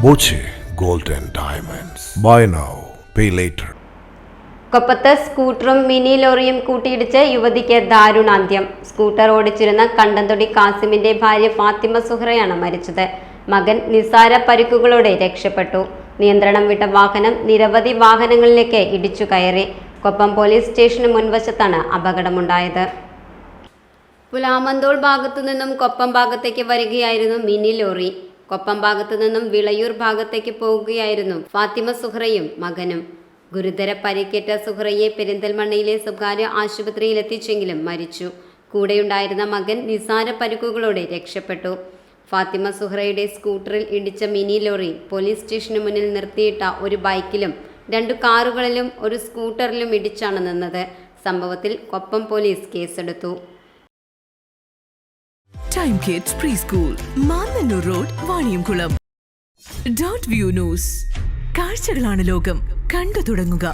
Boche Gold and Diamonds. Buy now, pay later. കൊപ്പത്ത് സ്കൂട്ടറും mini ലോറിയും കൂട്ടിയിടിച്ച് യുവതിക്ക് ദാരുണാന്ത്യം. സ്കൂട്ടർ ഓടിച്ചിരുന്ന കണ്ടന്തൊടി കാസിമിന്റെ ഭാര്യ ഫാത്തിമ സുഹ്റയാണ് മരിച്ചത്. മകൻ നിസാര പരിക്കുകളോടെ രക്ഷപ്പെട്ടു. നിയന്ത്രണം വിട്ട വാഹനം നിരവധി വാഹനങ്ങളിലേക്ക് ഇടിച്ചു കയറി. കൊപ്പം പോലീസ് സ്റ്റേഷന് മുൻവശത്താണ് അപകടമുണ്ടായത്. പുലാമന്തോൾ ഭാഗത്തു നിന്നും കൊപ്പം ഭാഗത്തേക്ക് വരികയായിരുന്നു മിനി ലോറി. കൊപ്പം ഭാഗത്തു നിന്നും വിളയൂർ ഭാഗത്തേക്ക് പോകുകയായിരുന്നു ഫാത്തിമ സുഹ്റയും മകനും. ഗുരുതര പരിക്കേറ്റ സുഹ്റയെ പെരിന്തൽമണ്ണയിലെ സ്വകാര്യ ആശുപത്രിയിൽ എത്തിച്ചെങ്കിലും മരിച്ചു. കൂടെയുണ്ടായിരുന്ന മകൻ നിസാര പരിക്കുകളോടെ രക്ഷപ്പെട്ടു. ഫാത്തിമ സുഹ്റയുടെ സ്കൂട്ടറിൽ ഇടിച്ച മിനി ലോറി പോലീസ് സ്റ്റേഷന് മുന്നിൽ നിർത്തിയിട്ട ഒരു ബൈക്കിലും 2 കാറുകളിലും ഒരു സ്കൂട്ടറിലും ഇടിച്ചാണ് നിന്നത്. സംഭവത്തിൽ കൊപ്പം പോലീസ് കേസെടുത്തു. Time kids pre school, Mannannur road, Vaniyamkulam. Dot view news. കാഴ്ചകളാണ് ലോകം, കണ്ടു തുടങ്ങുക.